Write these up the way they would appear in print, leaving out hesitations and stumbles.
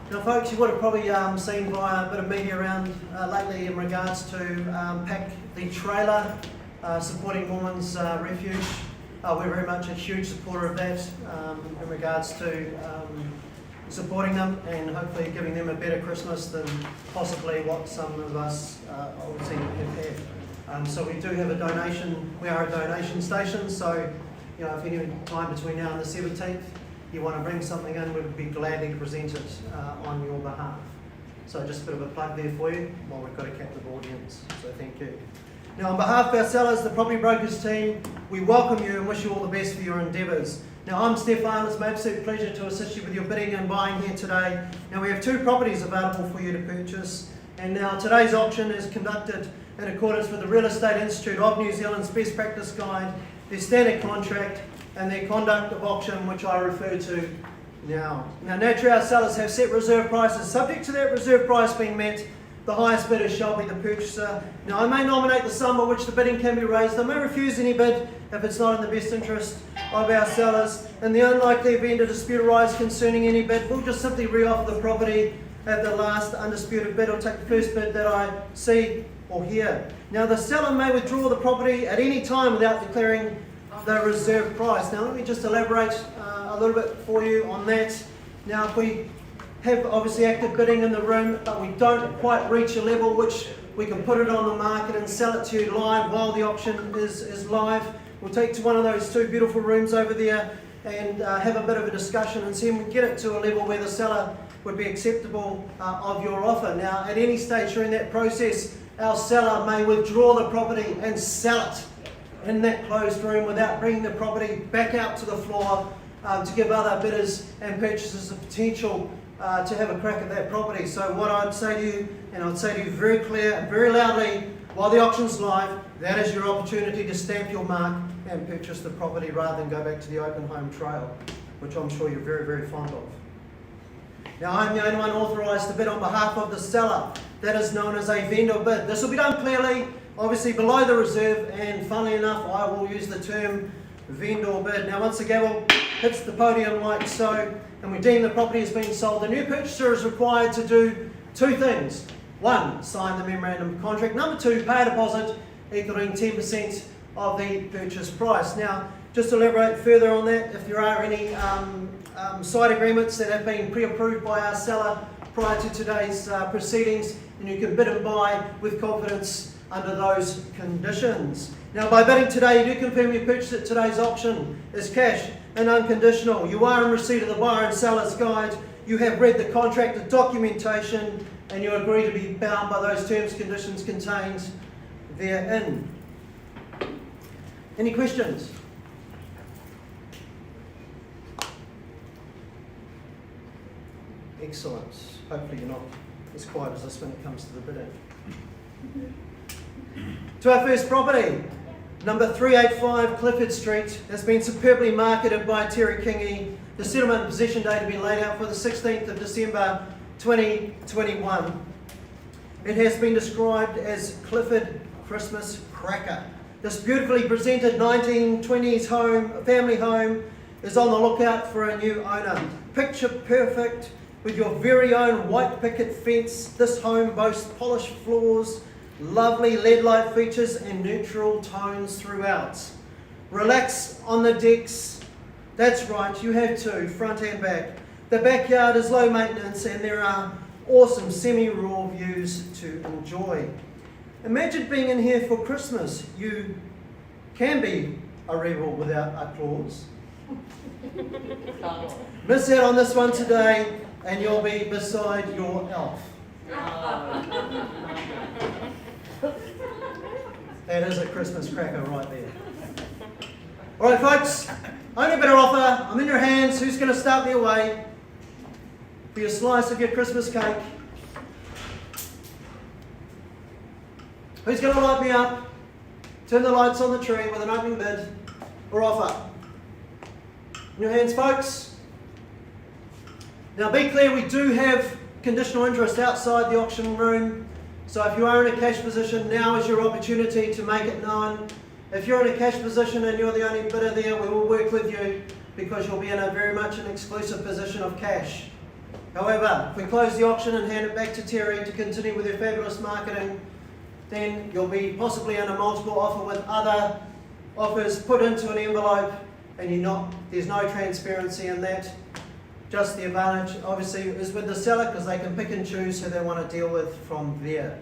Now folks, you would have probably seen via a bit of media around lately in regards to Pack the trailer supporting Women's Refuge. We're very much a huge supporter of that in regards to supporting them and hopefully giving them a better Christmas than possibly what some of us obviously have had. So we do have a donation, we are a donation station, so if any time between now and the 17th you want to bring something in, we'd be glad to present it on your behalf. So just a bit of a plug there for you while we've got a captive audience, so thank you. Now on behalf of our sellers, the Property Brokers team, we welcome you and wish you all the best for your endeavours. Now I'm Stefan, it's my absolute pleasure to assist you with your bidding and buying here today. Now we have 2 properties available for you to purchase, and now today's auction is conducted in accordance with the Real Estate Institute of New Zealand's Best Practice Guide, their standard contract and their conduct of auction, which I refer to now. Now naturally our sellers have set reserve prices. Subject to that reserve price being met, the highest bidder shall be the purchaser. Now I may nominate the sum at which the bidding can be raised. I may refuse any bid if it's not in the best interest of our sellers. In the unlikely event a dispute arises concerning any bid, we'll just simply re-offer the property at the last undisputed bid or take the first bid that I see or hear. Now the seller may withdraw the property at any time without declaring the reserve price. Now let me just elaborate a little bit for you on that. Now if we have obviously active bidding in the room, but we don't quite reach a level which we can put it on the market and sell it to you live while the auction is live, we'll take to one of those 2 beautiful rooms over there and have a bit of a discussion and see if we can get it to a level where the seller would be acceptable of your offer. Now at any stage during that process, our seller may withdraw the property and sell it in that closed room without bringing the property back out to the floor to give other bidders and purchasers the potential to have a crack at that property. So what I'd say to you, and I'd say to you very clear and very loudly, while the auction's live, that is your opportunity to stamp your mark and purchase the property rather than go back to the open home trail, which I'm sure you're very, very fond of. Now I'm the only one authorised to bid on behalf of the seller. That is known as a vendor bid. This will be done clearly, obviously below the reserve, and funnily enough I will use the term vendor bid. Now once the gavel hits the podium like so and we deem the property has been sold, the new purchaser is required to do 2 things. 1, sign the memorandum of contract. Number 2, pay a deposit equaling 10% of the purchase price. Now just to elaborate further on that, if there are any side agreements that have been pre-approved by our seller prior to today's proceedings, then you can bid and buy with confidence under those conditions. Now by bidding today, you do confirm your purchase at today's auction is cash and unconditional. You are in receipt of the buyer and seller's guide. You have read the contract, the documentation, and you agree to be bound by those terms and conditions contained therein. Any questions? Excellent. Hopefully you're not as quiet as this when it comes to the bidding. To our first property, number 385 Clifford Street, has been superbly marketed by Terry Kingy. The settlement and possession date to be laid out for the 16th of December 2021. It has been described as Clifford Christmas Cracker. This beautifully presented 1920s home, family home, is on the lookout for a new owner. Picture perfect with your very own white picket fence. This home boasts polished floors, lovely LED light features and neutral tones throughout. Relax on the decks. That's right, you have 2, front and back. The backyard is low maintenance and there are awesome semi-rural views to enjoy. Imagine being in here for Christmas. You can be a rebel without a clause. Miss out on this one today and you'll be beside your elf. That is a Christmas cracker right there. Alright folks, only bidder offer. I'm in your hands. Who's going to start me away for your slice of your Christmas cake? Who's going to light me up? Turn the lights on the tree with an opening bid or offer. In your hands folks. Now be clear, we do have conditional interest outside the auction room. So if you are in a cash position, now is your opportunity to make it known. If you're in a cash position and you're the only bidder there, we will work with you because you'll be in a very much an exclusive position of cash. However, if we close the auction and hand it back to Terry to continue with her fabulous marketing, then you'll be possibly in a multiple offer with other offers put into an envelope, and there's no transparency in that. Just the advantage, obviously, is with the seller because they can pick and choose who they want to deal with from there.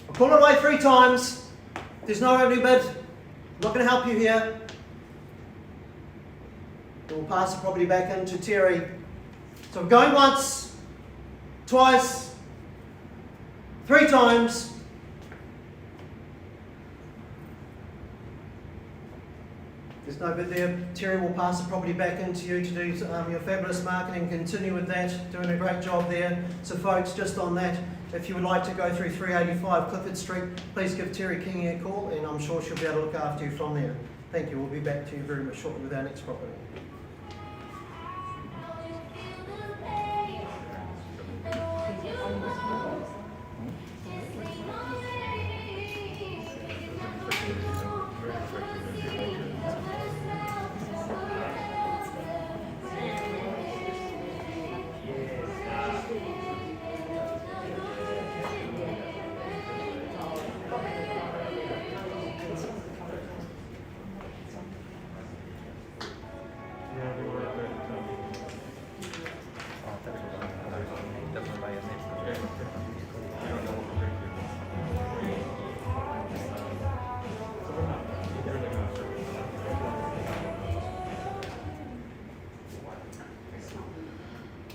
I'll call it away 3 times. There's no opening bid. I'm not going to help you here. We'll pass the property back into Terry. So I'm going once, twice, 3 times. There's no bid there. Terry will pass the property back into you to do your fabulous marketing. Continue with that. Doing a great job there. So folks, just on that, if you would like to go through 385 Clifford Street, please give Terry King a call and I'm sure she'll be able to look after you from there. Thank you. We'll be back to you very much shortly with our next property.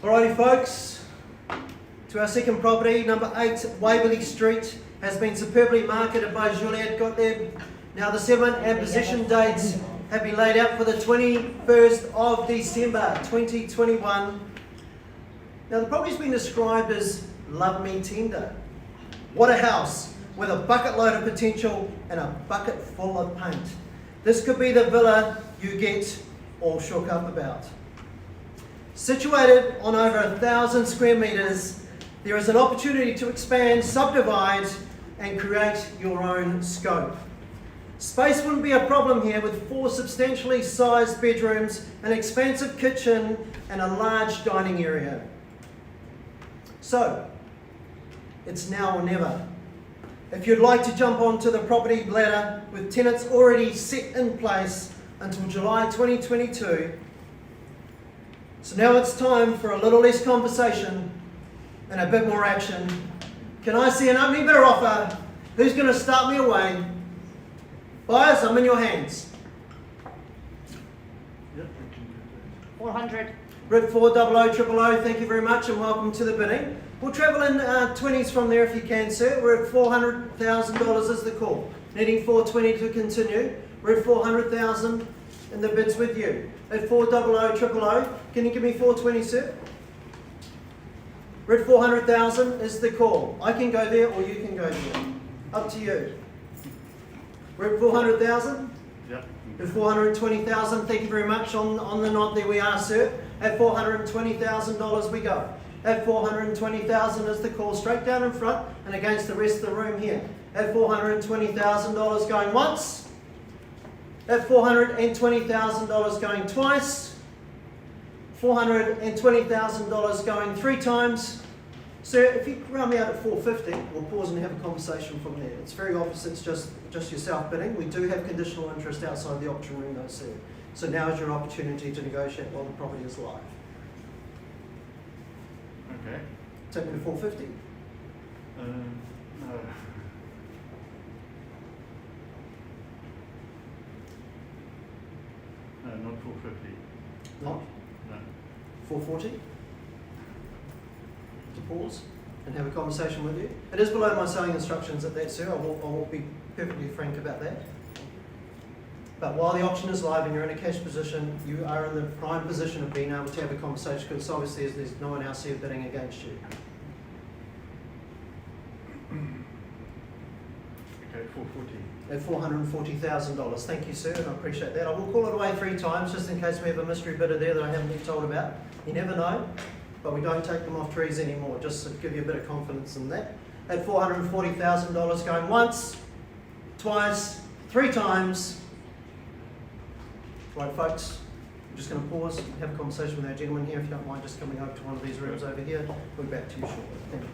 Alrighty folks, to our second property, number 8 Waverley Street, has been superbly marketed by Juliette Gottlieb. Now the settlement and possession dates have been laid out for the 21st of December 2021. Now the property's been described as love me tender. What a house with a bucket load of potential and a bucket full of paint. This could be the villa you get all shook up about. Situated on over 1,000 square metres, there is an opportunity to expand, subdivide and create your own scope. Space wouldn't be a problem here with 4 substantially sized bedrooms, an expansive kitchen and a large dining area. So, it's now or never. If you'd like to jump onto the property ladder with tenants already set in place until July 2022, so now it's time for a little less conversation and a bit more action. Can I see an opening bidder offer? Who's going to start me away? Buyers, I'm in your hands. 400. Rid 4000000, thank you very much and welcome to the bidding. We'll travel in 20s from there if you can, sir. We're at $400,000 is the call. Needing 420 to continue. We're at 400,000 and the bid's with you. At 4000000, can you give me 420, sir? We're at 400,000 is the call. I can go there or you can go there. Up to you. We're at 400,000? Yep. At 420,000, thank you very much. On the nod there we are, sir. At $420,000 we go. At 420,000 is the call, straight down in front and against the rest of the room here. At $420,000 going once. At $420,000 going twice. $420,000 going 3 times. Sir, if you round me out at 450, we'll pause and have a conversation from there. It's very obvious it's just yourself bidding. We do have conditional interest outside the auction room though, sir. So now is your opportunity to negotiate while the property is live. Okay. Take me to 450. No. No, not 450. Not? No. 440? To pause and have a conversation with you. It is below my selling instructions at that, sir. I will be perfectly frank about that. But while the auction is live and you're in a cash position, you are in the prime position of being able to have a conversation because obviously there's no one else here bidding against you. Okay, 440. At $440,000. Thank you, sir, and I appreciate that. I will call it away 3 times just in case we have a mystery bidder there that I haven't been told about. You never know, but we don't take them off trees anymore, just to give you a bit of confidence in that. At $440,000 going once, twice, 3 times. Right, folks, We're just going to pause, have a conversation with our gentleman here, if you don't mind just coming over to one of these rooms over here. We'll be back to you shortly. Thank you.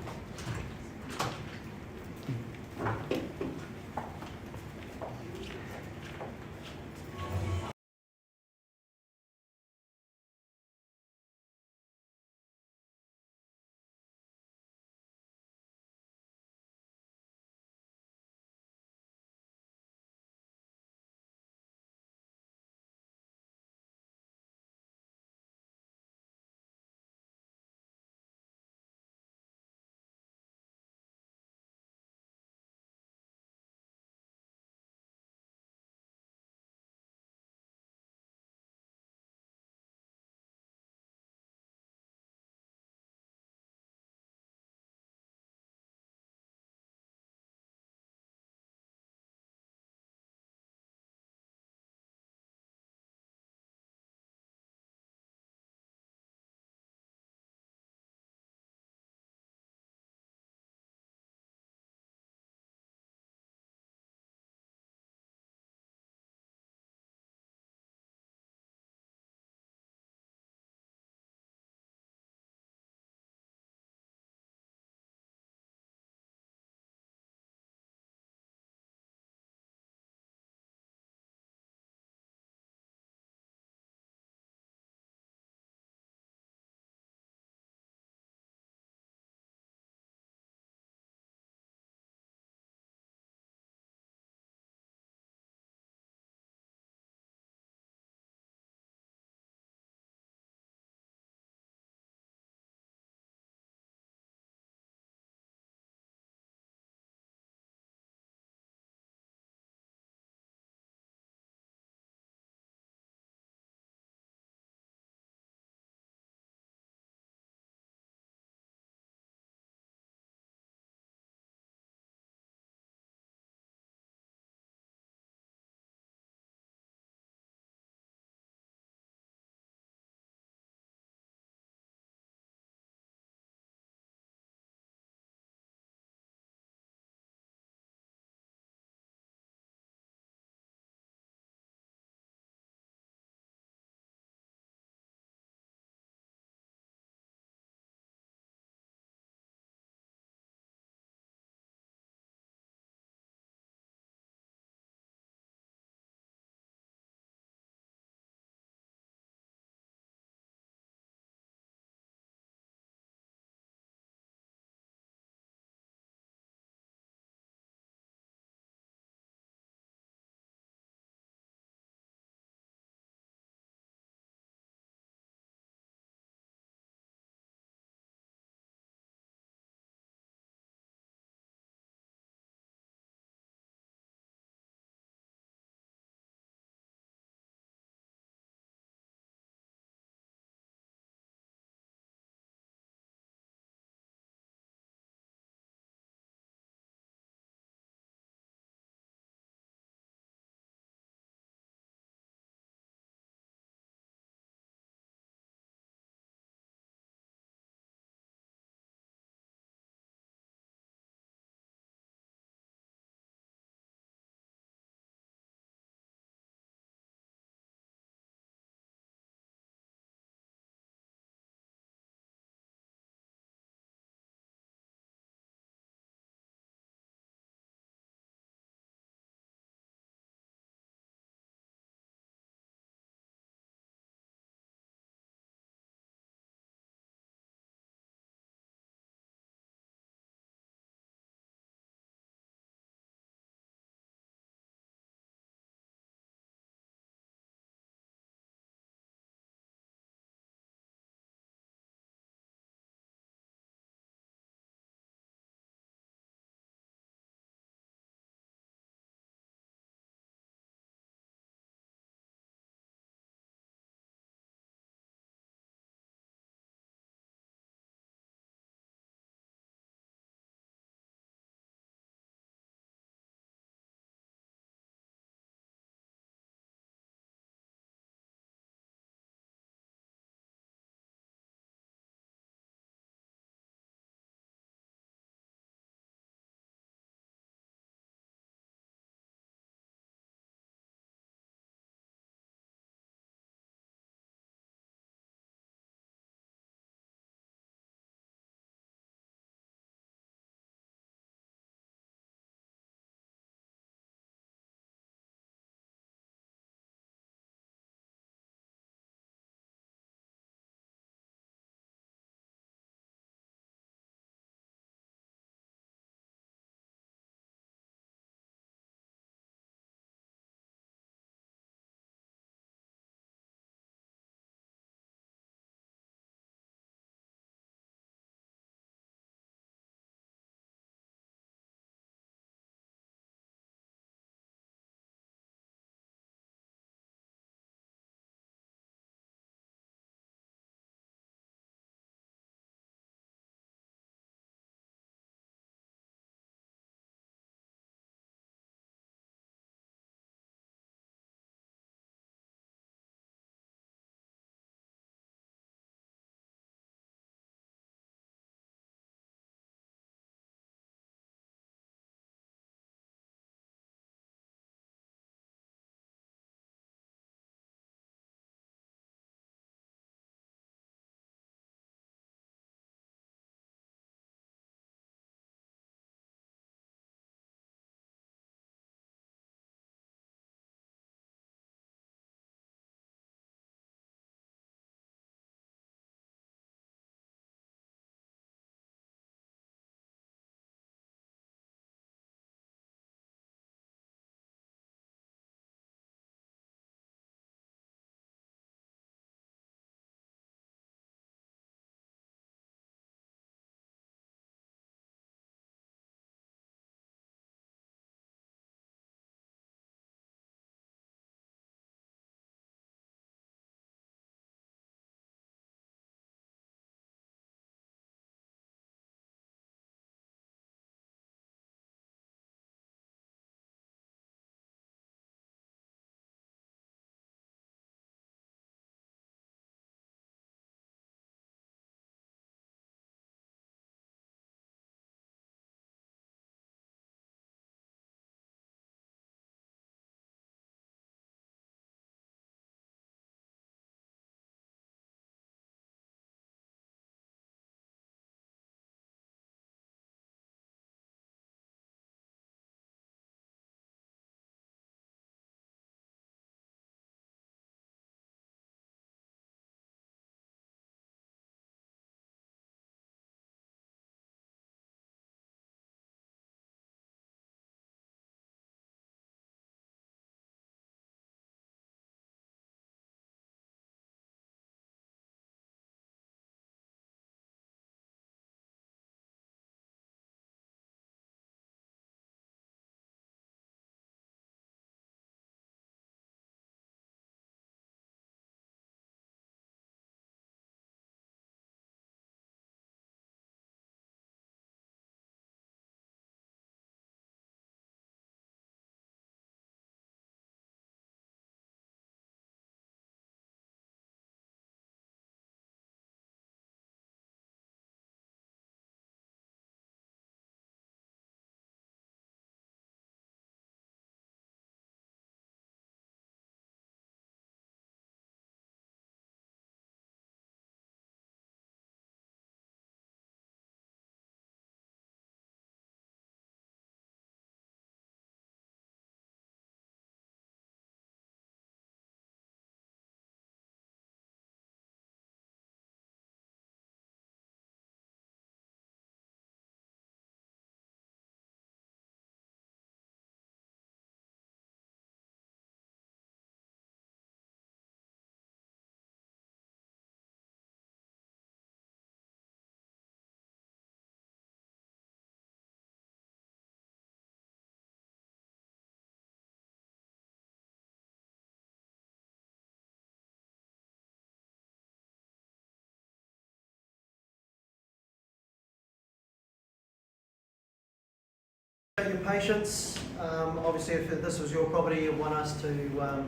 Your patience. Obviously, if this was your property, you want us to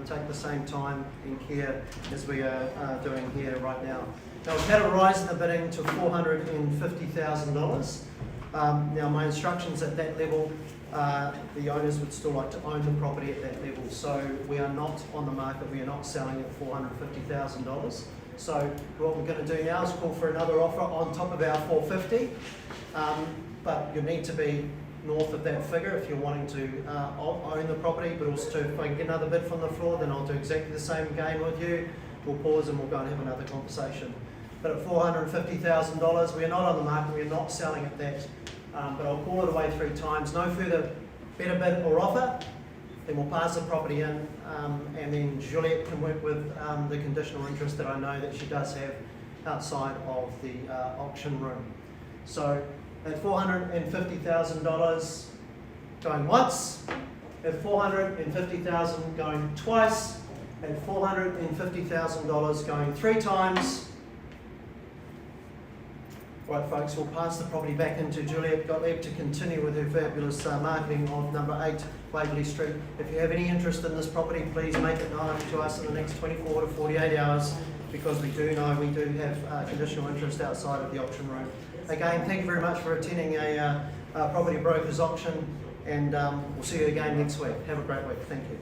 take the same time and care as we are doing here right now. Now, we've had a rise in the bidding to $450,000. Now, my instructions at that level, the owners would still like to own the property at that level. So we are not on the market. We are not selling at $450,000. So what we're going to do now is call for another offer on top of our $450,000. But you need to be north of that figure if you're wanting to own the property, but also if I get another bid from the floor, then I'll do exactly the same game with you. We'll pause and we'll go and have another conversation. But at $450,000, we are not on the market, we are not selling at that. But I'll call it away 3 times. No further better bid or offer, then we'll pass the property in, and then Juliet can work with the conditional interest that I know that she does have outside of the auction room. So at $450,000 going once, at $450,000 going twice, at $450,000 going 3 times. Right, folks, we'll pass the property back into Juliet Gottlieb to continue with her fabulous marketing of number 8 Waverley Street. If you have any interest in this property, please make it known to us in the next 24 to 48 hours, because we do know we do have conditional interest outside of the auction room. Again, thank you very much for attending a property brokers auction, and we'll see you again next week. Have a great week. Thank you.